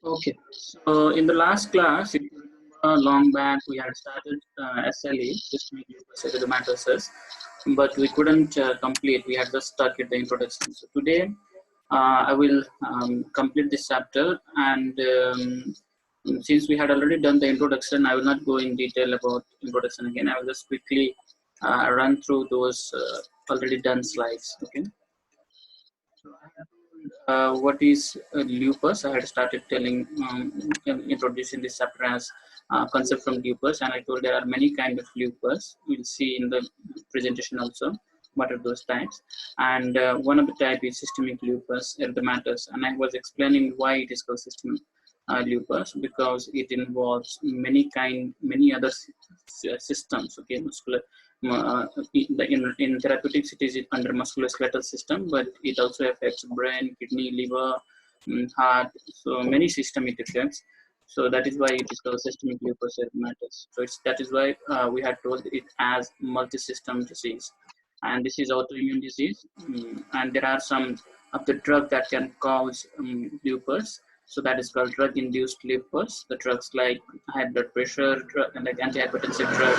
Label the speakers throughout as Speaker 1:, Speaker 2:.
Speaker 1: Okay, so in the last class, if you remember long back, we had started SLE, systemic lupus erythematosus, but we couldn't complete. We had just started the introduction. So today, I will complete this chapter, and since we had already done the introduction, I will not go in detail about introduction again. I will just quickly run through those already done slides. Okay. What is lupus? I had started telling, introducing this chapter as concept from lupus, and I told there are many kind of lupus. We'll see in the presentation also what are those types. And one of the type is systemic lupus erythematosus, and I was explaining why it is called systemic lupus, because it involves many other systems. Okay, muscular in therapeutics it is under musculoskeletal system, but it also affects brain, kidney, liver, heart, so many system it affects. So that is why it is called systemic lupus erythematosus. So that is why we had told it as multi-system disease, and this is autoimmune disease. And there are some of the drug that can cause lupus. So that is called drug-induced lupus. The drugs like high blood pressure, like antihypertensive drug,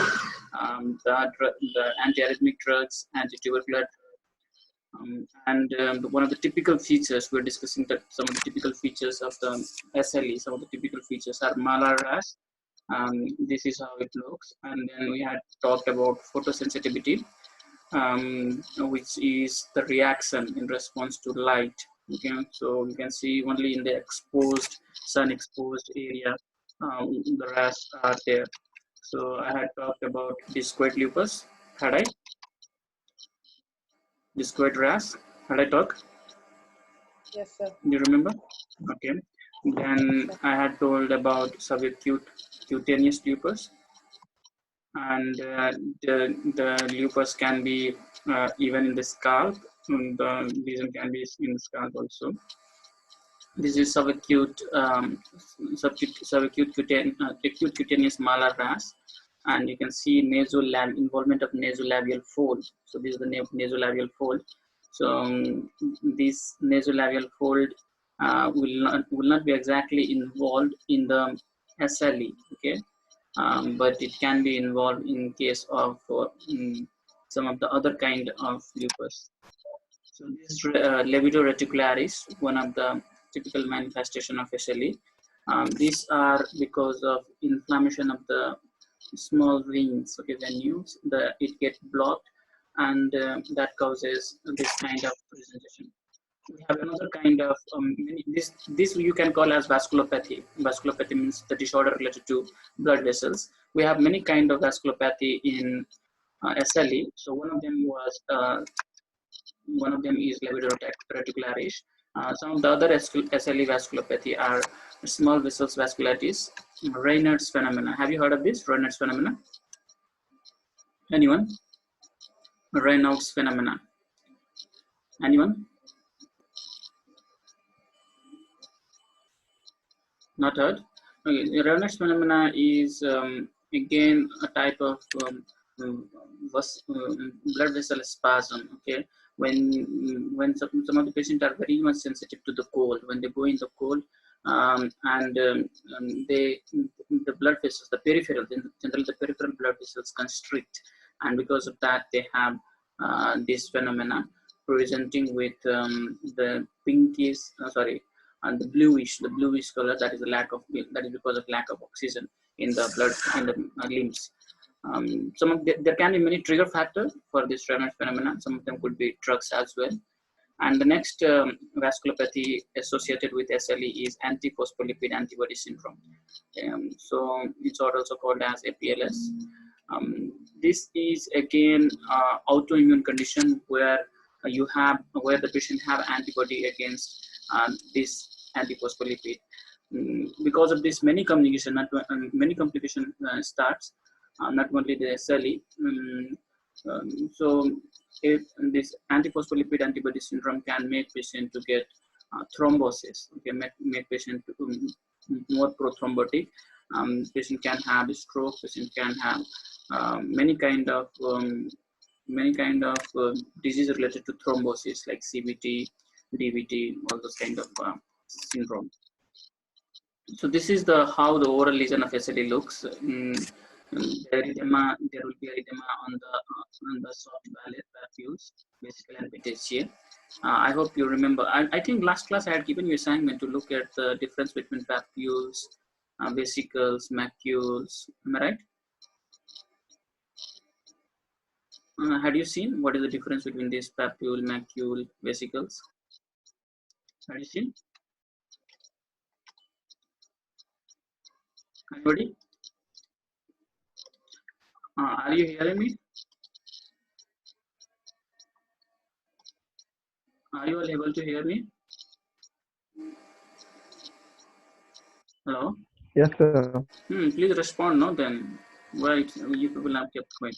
Speaker 1: the antiarrhythmic drugs, antitubercular. One of the typical features, we're discussing that some of the typical features of the SLE, some of the typical features are malar rash. This is how it looks. And then we had talked about photosensitivity, which is the reaction in response to light. Okay, so you can see only in the exposed, sun exposed area, the rash are there. So I had talked about discoid lupus. Had I? Discoid rash. Had I talked?
Speaker 2: Yes, sir.
Speaker 1: Do you remember? Okay. Then I had told about subacute cutaneous lupus, and the lupus can be even in the scalp. The lesion can be in the scalp also. This is subacute acute cutaneous malar rash, and you can see involvement of nasolabial fold. So this is the nasolabial fold. So this nasolabial fold will not be exactly involved in the SLE. Okay, but it can be involved in case of some of the other kind of lupus. So this is levido reticularis, one of the typical manifestation of SLE. These are because of inflammation of the small veins. Okay, venules, it gets blocked, and that causes this kind of presentation. We have another kind of this you can call as vasculopathy. Vasculopathy means the disorder related to blood vessels. We have many kind of vasculopathy in SLE. So one of them is levido reticularis. Some of the other SLE vasculopathy are small vessels vasculitis, Raynaud's phenomena. Have you heard of this, Raynaud's phenomena? Anyone? Raynaud's phenomena. Anyone? Not heard? Okay. Raynaud's phenomena is again a type of blood vessel spasm. Okay, when some of the patients are very much sensitive to the cold, when they go in the cold, the blood vessels, the peripheral, generally the peripheral blood vessels constrict, and because of that they have this phenomena presenting with the pinkish, and the bluish color. That is because of lack of oxygen in the blood, in the limbs. There can be many trigger factors for this Raynaud's phenomenon. Some of them could be drugs as well. And the next vasculopathy associated with SLE is antiphospholipid antibody syndrome. So it's also called as APLS. This is again autoimmune condition where the patient have antibody against this antiphospholipid. Because of this, many complication starts, not only the SLE. So if this antiphospholipid antibody syndrome can make patient to get thrombosis, okay, make patient more prothrombotic. Patient can have a stroke. Patient can have many kind of disease related to thrombosis like CVT, DVT, all those kind of syndrome. So this is the how the oral lesion of SLE looks. There will be erythema on the soft papules, basically and petechiae. I hope you remember. I think last class I had given you assignment to look at the difference between papules, vesicles, macules. Am I right? Had you seen what is the difference between this papule, macule, vesicles? Had you seen? Anybody? Are you hearing me? Are you all able to hear me? Hello?
Speaker 3: Yes, sir.
Speaker 1: Please respond, no? Then why you people have kept quiet?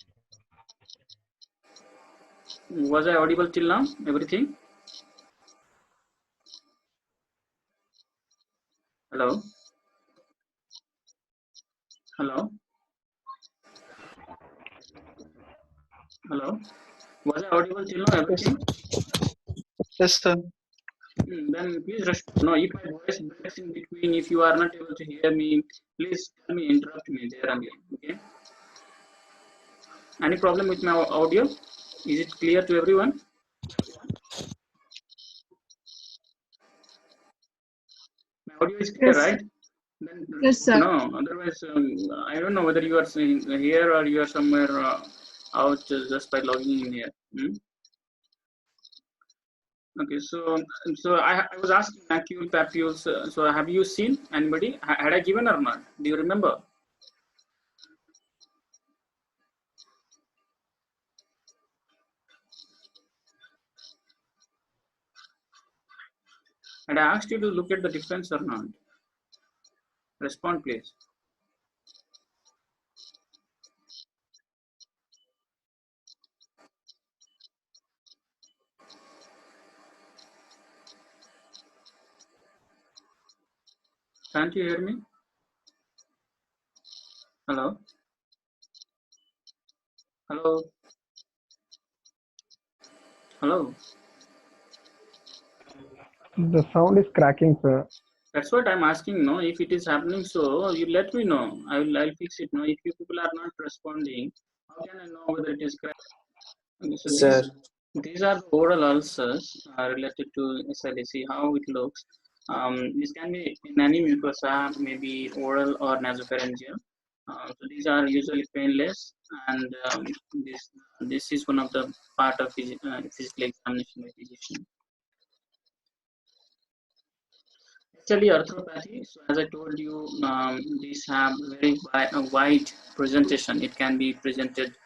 Speaker 1: Was I audible till now? Everything? Hello? Hello? Hello? Was I audible till now? Everything?
Speaker 4: Yes, sir.
Speaker 1: Then please respond. No, if my voice breaks in between, if you are not able to hear me, please tell me, interrupt me there only. Okay? Any problem with my audio? Is it clear to everyone? My audio is clear,
Speaker 5: Yes.
Speaker 1: right? Then
Speaker 5: Yes, sir.
Speaker 1: no, otherwise, I don't know whether you are here or you are somewhere out just by logging in here. Okay, so I was asking macule, papules. So have you seen anybody? Had I given or not? Do you remember? Had I asked you to look at the difference or not? Respond, please. Can't you hear me? Hello? Hello? Hello?
Speaker 3: The sound is cracking, sir.
Speaker 1: That's what I'm asking. No, if it is happening, so you let me know. I'll fix it. No, if you people are not responding, how can I know whether it is correct? Okay, so
Speaker 4: Sir.
Speaker 1: these are the oral ulcers related to SLE. See how it looks. This can be in any mucosa, maybe oral or nasopharyngeal. So these are usually painless, and this is one of the part of physical examination by physician. Actually, arthropathy. So as I told you, these have very wide presentation. It can be presented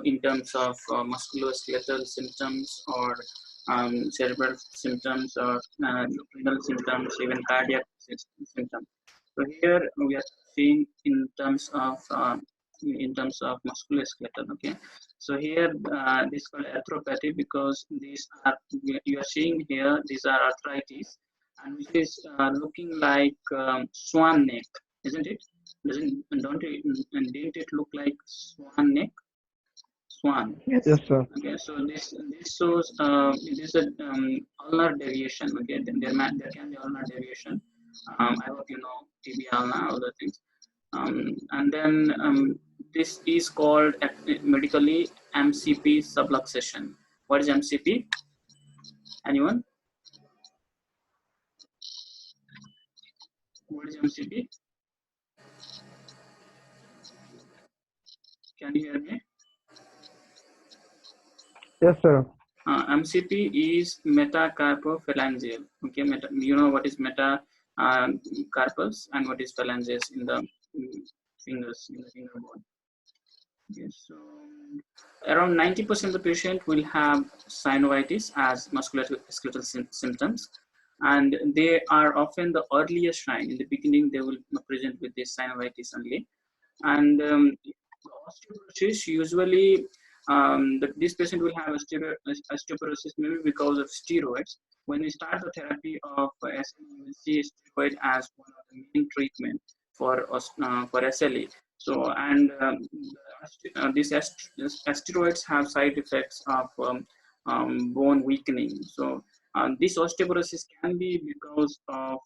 Speaker 1: in terms of musculoskeletal symptoms or cerebral symptoms or renal symptoms, even cardiac symptoms. So here we are seeing in terms of musculoskeletal. Okay, so here this is called arthropathy because these are you are seeing here. These are arthritis, and which is looking like swan neck, isn't it? Didn't it look like swan neck? Swan.
Speaker 5: Yes.
Speaker 3: Yes, sir.
Speaker 1: Okay, so this shows it is a ulnar deviation. Okay, there can be ulnar deviation. I hope you know TB ulnar, all the things. And then this is called medically MCP subluxation. What is MCP? Anyone? What is MCP? Can you hear me?
Speaker 3: Yes, sir.
Speaker 1: MCP is metacarpophalangeal. Okay, you know what is metacarpus and what is phalanges in the fingers, in the finger bone. Okay, so around 90% of the patient will have synovitis as musculoskeletal symptoms, and they are often the earliest sign. In the beginning, they will present with this synovitis only, and osteoporosis usually this patient will have osteoporosis maybe because of steroids. When we start the therapy of SLE, we will see steroid as one of the main treatment for SLE. So and these steroids have side effects of bone weakening. So this osteoporosis can be because of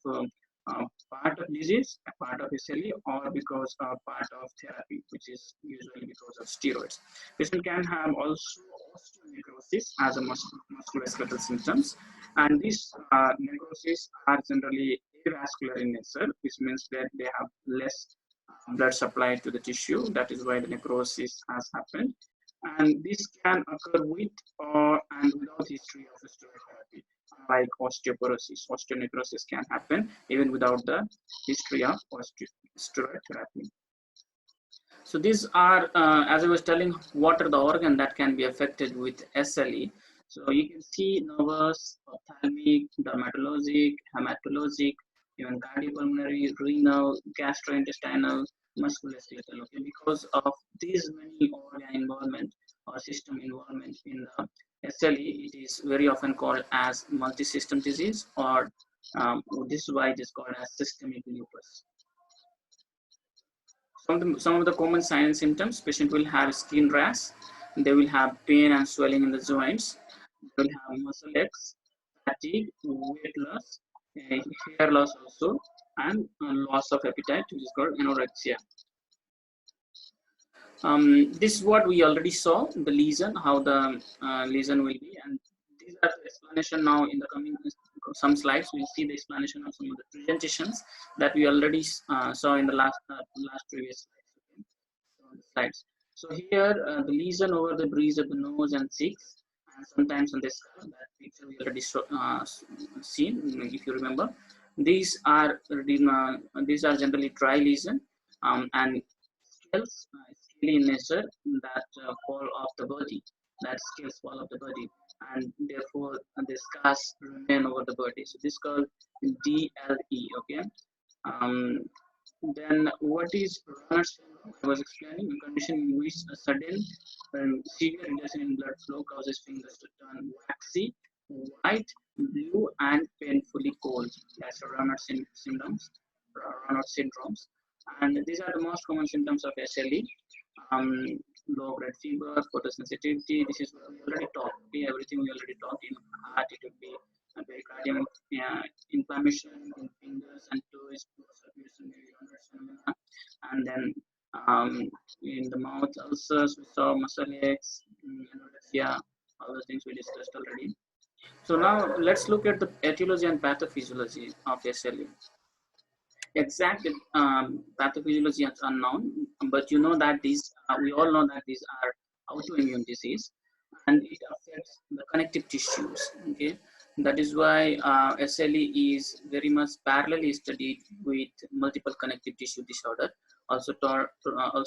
Speaker 1: part of disease, a part of SLE, or because of part of therapy, which is usually because of steroids. Patient can have also osteonecrosis as a musculoskeletal symptoms, and these necrosis are generally avascular in nature, which means that they have less blood supply to the tissue. That is why the necrosis has happened, and this can occur with or and without history of steroid therapy. Like osteoporosis, osteonecrosis can happen even without the history of steroid therapy. So these are, as I was telling, what are the organ that can be affected with SLE. So you can see nervous, ophthalmic, dermatologic, hematologic, even cardiopulmonary, renal, gastrointestinal, musculoskeletal. Okay, because of these many organ involvement or system involvement in the SLE, it is very often called as multi-system disease, or this is why it is called as systemic lupus. Some of the common signs and symptoms: patient will have skin rash, they will have pain and swelling in the joints, they will have muscle aches, fatigue, weight loss, hair loss also, and loss of appetite, which is called anorexia. This is what we already saw, the lesion, how the lesion will be, and these are the explanation now. In the coming some slides, we'll see the explanation of some of the presentations that we already saw in the last previous slides. So here, the lesion over the bridge of the nose and cheeks, and sometimes on the skull. That picture we already seen, if you remember. These are generally dry lesion, and scales, scaly in nature, that fall off the body, that scales fall off the body, and therefore the scars remain over the body. So this is called DLE. Okay. Then what is Raynaud's syndrome? I was explaining a condition in which a sudden severe reduction in blood flow causes fingers to turn waxy, white, blue, and painfully cold. That's Raynaud's syndromes. And these are the most common symptoms of SLE. Low grade fever, photosensitivity. This is what we already talked. Okay, everything we already talked. In heart, it would be a pericardium inflammation in fingers and toes, and then in the mouth ulcers, we saw muscle aches, anorexia, all the things we discussed already. So now let's look at the etiology and pathophysiology of SLE. Exact pathophysiology is unknown, but you know that these we all know that these are autoimmune disease, and it affects the connective tissues. Okay, that is why SLE is very much parallelly studied with multiple connective tissue disorder, also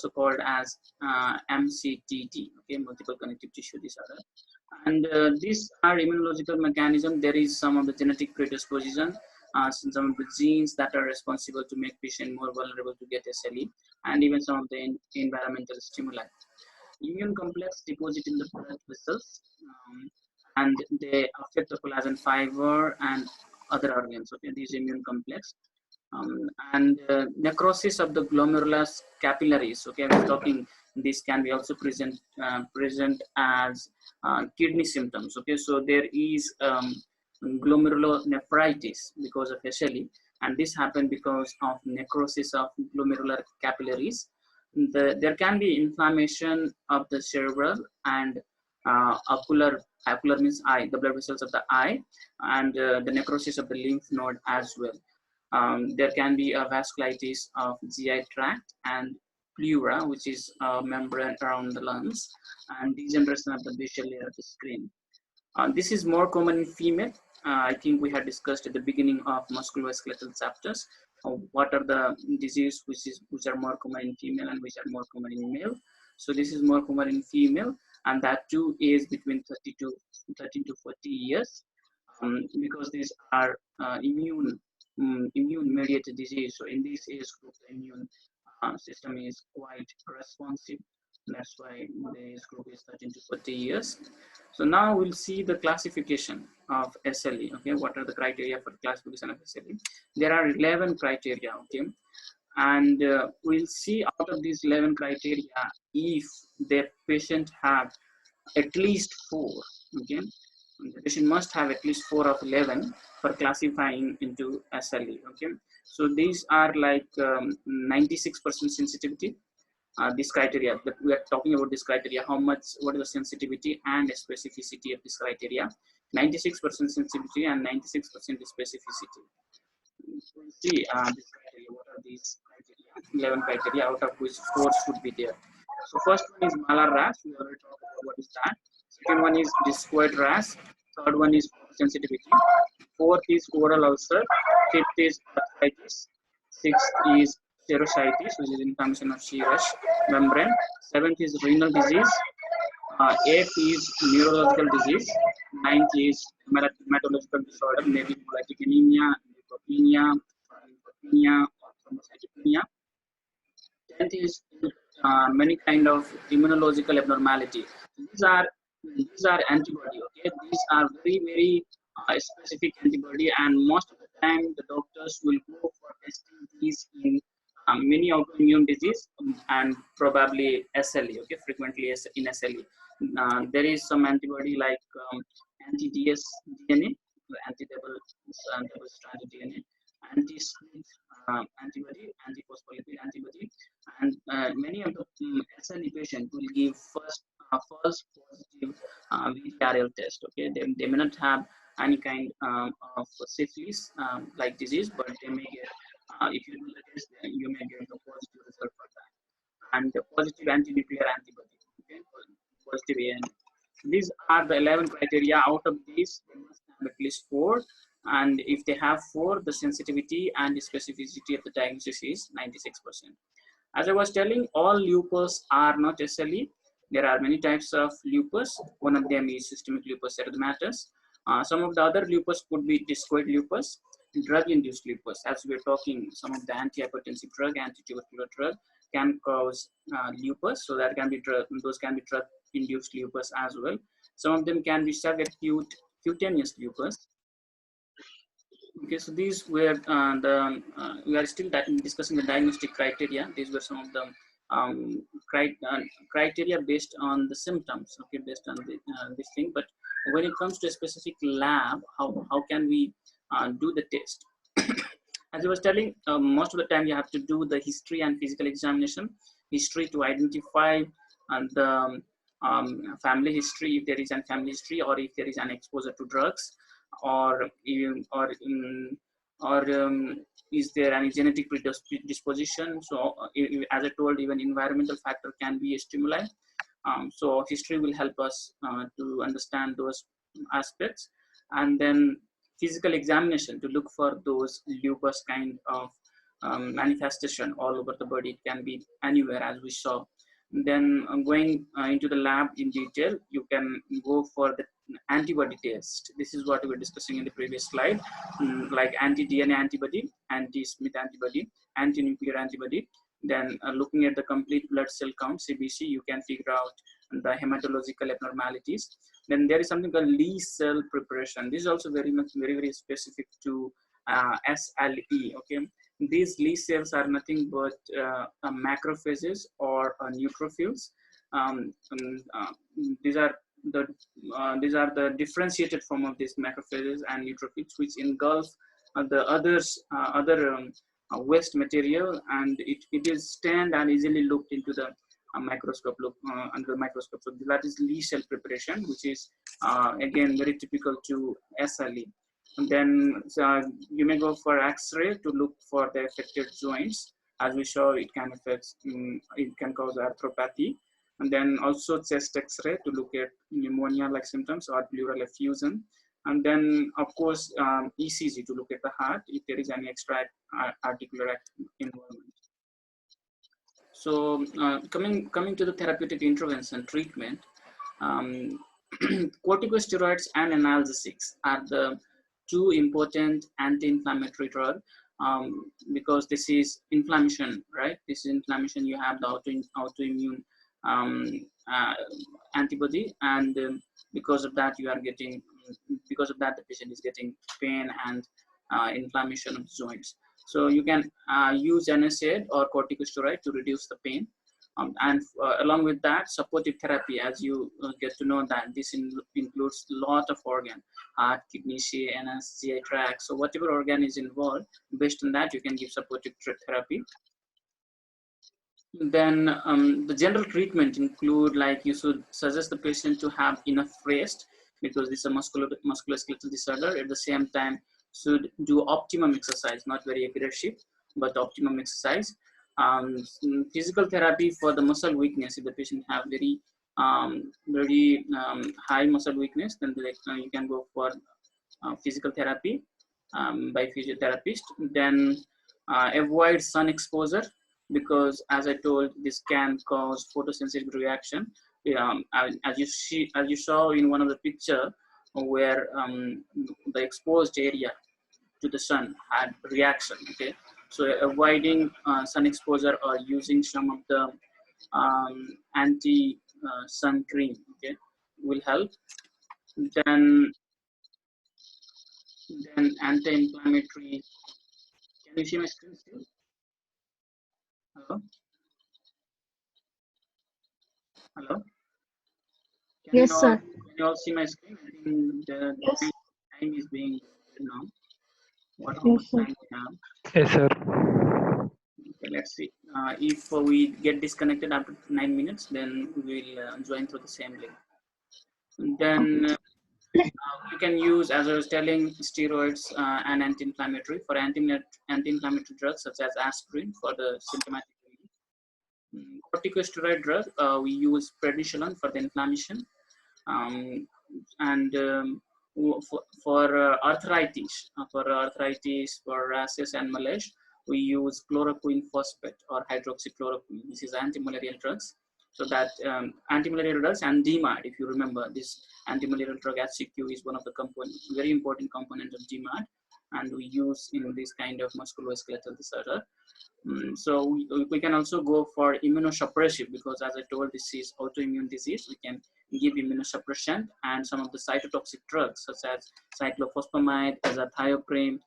Speaker 1: called as MCTD. Okay, multiple connective tissue disorder, and these are immunological mechanism. There is some of the genetic predisposition. Some of the genes that are responsible to make patient more vulnerable to get SLE, and even some of the environmental stimuli. Immune complex deposit in the blood vessels, and they affect the collagen fiber and other organs. Okay, these immune complex, and necrosis of the glomerulus capillaries. Okay, I was talking. This can be also present as kidney symptoms. Okay, so there is glomerulonephritis because of SLE, and this happened because of necrosis of glomerular capillaries. There can be inflammation of the cerebral and ocular means eye, the blood vessels of the eye, and the necrosis of the lymph node as well. There can be a vasculitis of GI tract and pleura, which is a membrane around the lungs, and degeneration of the basal layer of the skin. This is more common in female. I think we had discussed at the beginning of musculoskeletal chapters what are the diseases which are more common in female and which are more common in male. So this is more common in female, and that too is between 13 to 40 years, because these are immune mediated disease. So in this age group, the immune system is quite responsive. That's why the age group is 13 to 40 years. So now we'll see the classification of SLE. Okay, what are the criteria for classification of SLE? There are 11 criteria. Okay, and we'll see out of these 11 criteria if the patient have at least 4. Okay, The patient must have at least 4 of 11 for classifying into SLE. Okay, so these are like 96% sensitivity. This criteria that we are talking about, this criteria, how much, what is the sensitivity and specificity of this criteria. 96% sensitivity and 96% specificity. We'll see this criteria, what are these criteria, 11 criteria, out of which 4 should be there. So first one is malar rash, we already talked about what is that. Second one is discoid rash. Third one is sensitivity. Fourth is oral ulcer. Fifth is arthritis. Sixth is serositis, which is inflammation of serous membrane. Seventh is renal disease. Eighth is neurological disease. Ninth is hematological disorder, maybe hemolytic anemia, leukopenia, lymphopenia, or thrombocytopenia. 10th is many kind of immunological abnormality. These are antibody. Okay, these are very specific antibody, and most of the time the doctors will go for testing these in many autoimmune disease and probably SLE. Okay, frequently in SLE. There is some antibody like anti-DS DNA, double stranded DNA, anti-SNP antibody, antiphospholipid antibody, and many of the SLE patients will give false positive VTRL test. Okay, they may not have any kind of syphilis like disease, but they may get, if you do the test, then you may get a positive result for that. And the positive anti-nuclear antibody, okay, positive AN. These are the 11 criteria. Out of these, they must have at least 4. And if they have 4, the sensitivity and the specificity of the diagnosis is 96%. As I was telling, all lupus are not SLE. There are many types of lupus. One of them is systemic lupus erythematosus. Some of the other lupus could be discoid lupus, drug-induced lupus. As we're talking, some of the antihypertensive drug, antitubercular drug can cause lupus. So that can be those can be drug-induced lupus as well. Some of them can be subacute cutaneous lupus. Okay, so these were we are still discussing the diagnostic criteria. These were some of the criteria based on the symptoms. Okay, based on this thing. But when it comes to a specific lab, how can we do the test? As I was telling, most of the time you have to do the history and physical examination. History to identify the family history, if there is a family history, or if there is an exposure to drugs, or is there any genetic predisposition. So as I told, even environmental factor can be a stimuli. So history will help us to understand those aspects. And then physical examination to look for those lupus kind of manifestation all over the body. It can be anywhere, as we saw. Then going into the lab in detail, you can go for the antibody test. This is what we were discussing in the previous slide, like anti-DNA antibody, anti-Smith antibody, anti-nuclear antibody. Then looking at the complete blood cell count, CBC, you can figure out the hematological abnormalities. Then there is something called Lee cell preparation. This is also very specific to SLE. Okay, these Lee cells are nothing but macrophages or neutrophils. These are the differentiated form of these macrophages and neutrophils, which engulf the other waste material, and it is stained and easily looked into the microscope, under the microscope. So that is Lee cell preparation, which is again very typical to SLE. And then you may go for X-ray to look for the affected joints. As we saw, it can affect, it can cause arthropathy. And then also chest X-ray to look at pneumonia-like symptoms or pleural effusion. And then, of course, ECG to look at the heart if there is any extra articular involvement. So coming to the therapeutic intervention treatment, corticosteroids and analgesics are the 2 important anti-inflammatory drugs, because this is inflammation, right? This is inflammation. You have the autoimmune antibody, and because of that the patient is getting pain and inflammation of the joints. So you can use NSAID or corticosteroid to reduce the pain. And along with that, supportive therapy, as you get to know that this includes a lot of organ, heart, kidney, CNS, GI tract. So whatever organ is involved, based on that, you can give supportive therapy. Then the general treatment include, like, you should suggest the patient to have enough rest, because this is a musculoskeletal disorder. At the same time, should do optimum exercise, not very aggressive, but optimum exercise. Physical therapy for the muscle weakness. If the patient have very high muscle weakness, then you can go for physical therapy by physiotherapist. Then avoid sun exposure, because as I told, this can cause photosensitive reaction. As you saw in one of the picture, where the exposed area to the sun had reaction. Okay, so avoiding sun exposure or using some of the anti sun cream, okay, will help. Then anti-inflammatory. Can you see my screen still? Hello? Hello?
Speaker 5: Yes, sir.
Speaker 1: Can you all see my screen? I think the
Speaker 5: Yes.
Speaker 1: time is being now. What
Speaker 5: Yes, sir.
Speaker 1: time we have?
Speaker 3: Yes, sir.
Speaker 1: Okay, let's see. If we get disconnected after 9 minutes, then we will join through the same link. And then you can use, as I was telling, steroids and anti-inflammatory. For anti-inflammatory drugs such as aspirin for the symptomatic relief. Corticosteroid drug, we use prednisone for the inflammation. And for arthritis, for rashes and malaise, we use chloroquine phosphate or hydroxychloroquine. This is anti-malarial drugs. So that anti-malarial drugs and DMARD, if you remember, this anti-malarial drug HCQ is one of the very important component of DMARD, and we use in this kind of musculoskeletal disorder. So we can also go for immunosuppressive, because as I told, this is autoimmune disease. We can give immunosuppression and some of the cytotoxic drugs such as cyclophosphamide, azathioprine.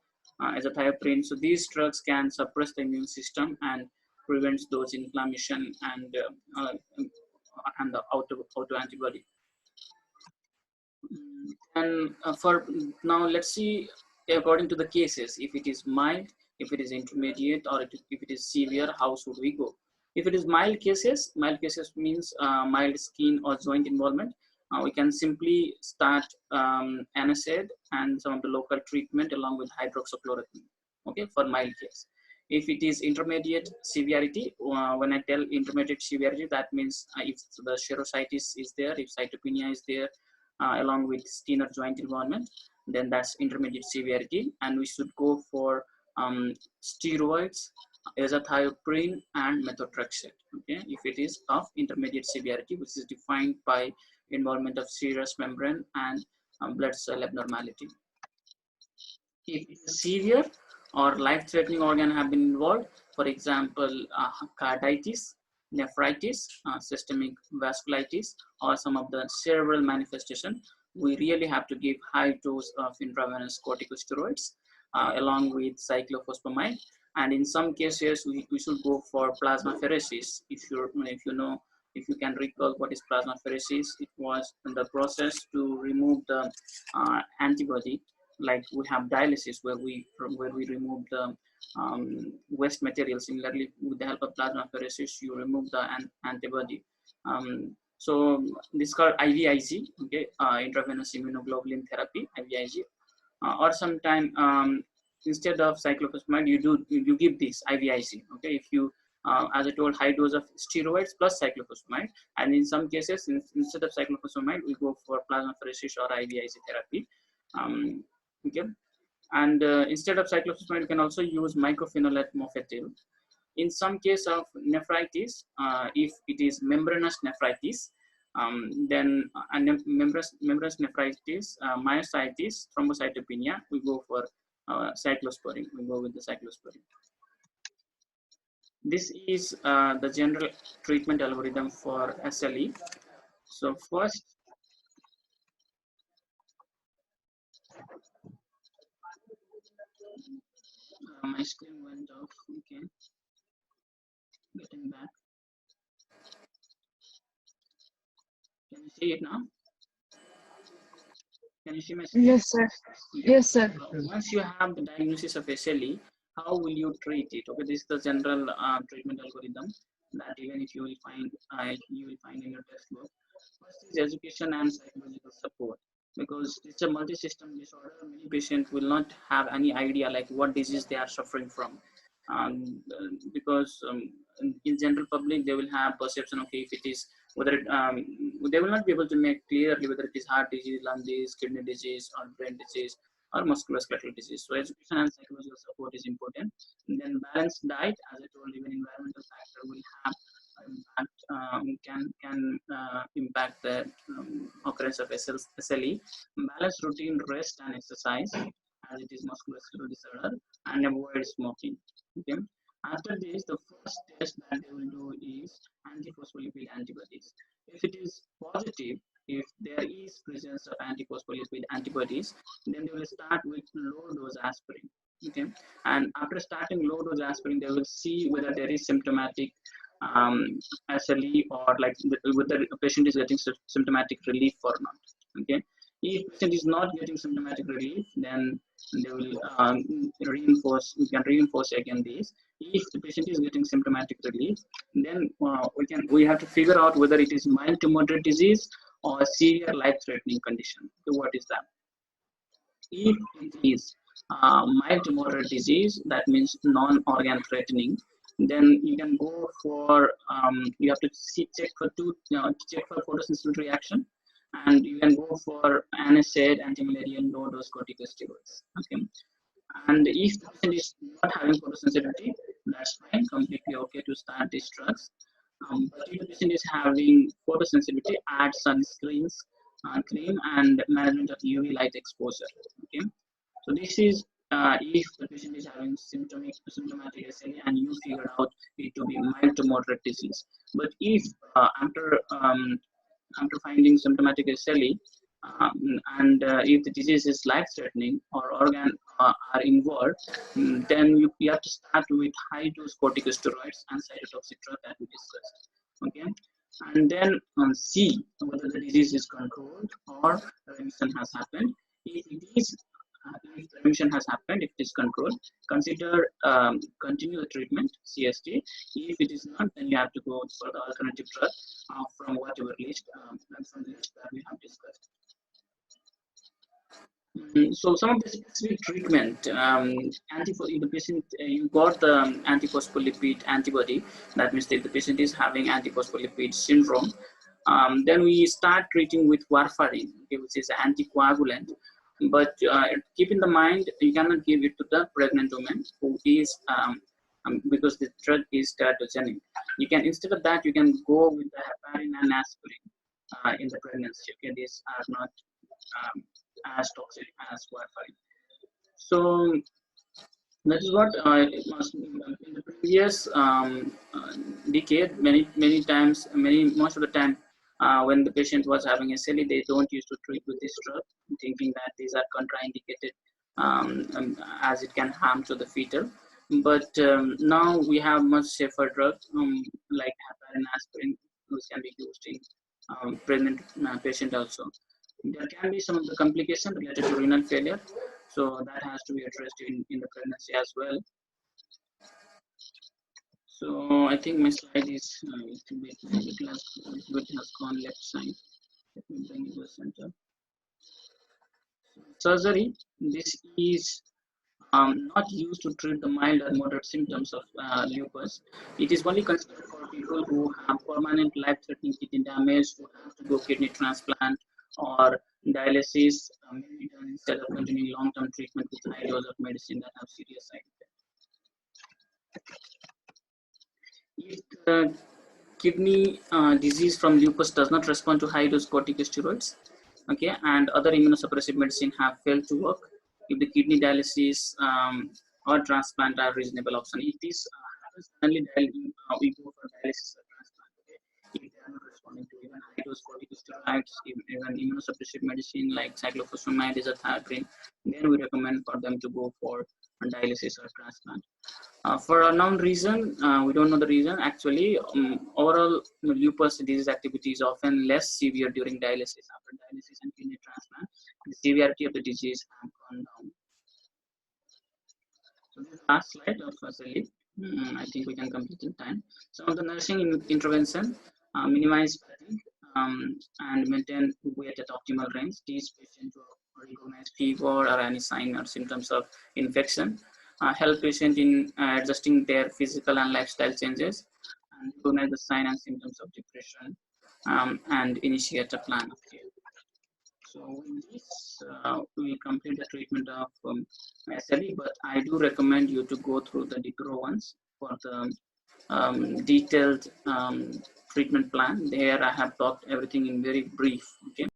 Speaker 1: So these drugs can suppress the immune system and prevent those inflammation and the auto antibody. And for now, let's see, according to the cases, if it is mild, if it is intermediate, or if it is severe, how should we go? If it is mild cases means mild skin or joint involvement, we can simply start NSAID and some of the local treatment along with hydroxychloroquine, okay, for mild case. If it is intermediate severity, when I tell intermediate severity, that means if the serositis is there, if cytopenia is there, along with skin or joint involvement, then that's intermediate severity, and we should go for steroids, azathioprine, and methotrexate. Okay, if it is of intermediate severity, which is defined by involvement of serous membrane and blood cell abnormality. If it is severe or life-threatening organ have been involved, for example, carditis, nephritis, systemic vasculitis, or some of the cerebral manifestation, we really have to give high dose of intravenous corticosteroids along with cyclophosphamide. And in some cases, we should go for plasmapheresis. If you can recall what is plasmapheresis, it was the process to remove the antibody. Like we have dialysis where we remove the waste material. Similarly, with the help of plasmapheresis, you remove the antibody. So this is called IVIG, okay, intravenous immunoglobulin therapy, IVIG, or sometime instead of cyclophosphamide, you give this IVIG, okay. If you as I told, high dose of steroids plus cyclophosphamide, and in some cases, instead of cyclophosphamide, we go for plasmapheresis or IVIG therapy. Okay, and instead of cyclophosphamide, you can also use mycophenolate mofetil. In some case of nephritis, if it is membranous nephritis, then membranous nephritis, myositis, thrombocytopenia, we go for cyclosporine. We go with the cyclosporine. This is the general treatment algorithm for SLE. So first, my screen went off. Okay, getting back. See it now? Can you see my screen?
Speaker 5: Yes, sir. Yes, sir.
Speaker 1: Once you have the diagnosis of SLE, how will you treat it? Okay, this is the general treatment algorithm that even if you will find in your textbook. First is education and psychological support, because it's a multi-system disorder. Many patients will not have any idea like what disease they are suffering from, because in general public they will have perception. Okay, if it is whether it, they will not be able to make clearly whether it is heart disease, lung disease, kidney disease, or brain disease, or musculoskeletal disease. So education and psychological support is important. And then balanced diet, as I told, even environmental factor will have impact, can impact the occurrence of SLE. Balanced routine, rest and exercise, as it is musculoskeletal disorder, and avoid smoking. Okay. After this, the first test that they will do is antiphospholipid antibodies. If it is positive, if there is presence of antiphospholipid antibodies, then they will start with low dose aspirin. Okay, and after starting low dose aspirin, they will see whether there is symptomatic SLE, or like whether the patient is getting symptomatic relief or not. Okay, if patient is not getting symptomatic relief, then they will reinforce. We can reinforce again this. If the patient is getting symptomatic relief, then we have to figure out whether it is mild to moderate disease or a severe life-threatening condition. So what is that? If it is mild to moderate disease, that means non-organ threatening, then you can go for you have to check for photosynthetic reaction, and you can go for NSAID, anti-malarial low-dose corticosteroids. Okay, and if the patient is not having photosensitivity, that's fine, completely okay to start these drugs. But if the patient is having photosensitivity, add sunscreens, cream, and management of UV light exposure. Okay, so this is if the patient is having symptomatic SLE and you figure out it to be mild to moderate disease. But if after finding symptomatic SLE, and if the disease is life-threatening or organ are involved, then you have to start with high-dose corticosteroids and cytotoxic drug that we discussed. Okay, and then see whether the disease is controlled or remission has happened. If it is if remission has happened, if it is controlled, consider continue the treatment, CST. If it is not, then you have to go for the alternative drug from whatever list, from the list that we have discussed. So some of the specific treatment, if the patient, you got the antiphospholipid antibody, that means that the patient is having antiphospholipid syndrome, then we start treating with warfarin, okay, which is an anticoagulant. But keep in the mind, you cannot give it to the pregnant woman who is because the drug is teratogenic. You can, instead of that, you can go with the heparin and aspirin in the pregnancy. Okay, these are not as toxic as warfarin. So that is what it must be. In the previous decade, many times, most of the time, when the patient was having SLE, they don't used to treat with this drug, thinking that these are contraindicated, as it can harm to the fetal. But now we have much safer drugs like heparin, aspirin, which can be used in pregnant patient also. There can be some of the complications related to renal failure, so that has to be addressed in the pregnancy as well. So I think my slide is it has gone left side. Let me bring it to the center. Surgery, this is not used to treat the mild or moderate symptoms of lupus. It is only considered for people who have permanent life-threatening kidney damage, who have to go kidney transplant or dialysis, maybe done instead of continuing long-term treatment with high dose of medicine that have serious side effects. If the kidney disease from lupus does not respond to high-dose corticosteroids, okay, and other immunosuppressive medicine have failed to work, if the kidney dialysis or transplant are reasonable option. If this happens, only we go for dialysis or transplant. Okay? If they are not responding to even high-dose corticosteroids, even immunosuppressive medicine like cyclophosphamide, azathioprine, then we recommend for them to go for dialysis or transplant. For unknown reason, we don't know the reason. Actually, overall lupus disease activity is often less severe during dialysis. After dialysis and kidney transplant, the severity of the disease has gone down. So this is the last slide of Sally. I think we can complete in time. Some of the nursing intervention: minimize fatigue and maintain weight at optimal range. These patients who recognize fever or any sign or symptoms of infection. Help patient in adjusting their physical and lifestyle changes, and recognize the sign and symptoms of depression, and initiate a plan of care. So with this, we complete the treatment of SLE, but I do recommend you to go through the DICRO ones for the detailed treatment plan. There I have talked everything in very brief. Okay.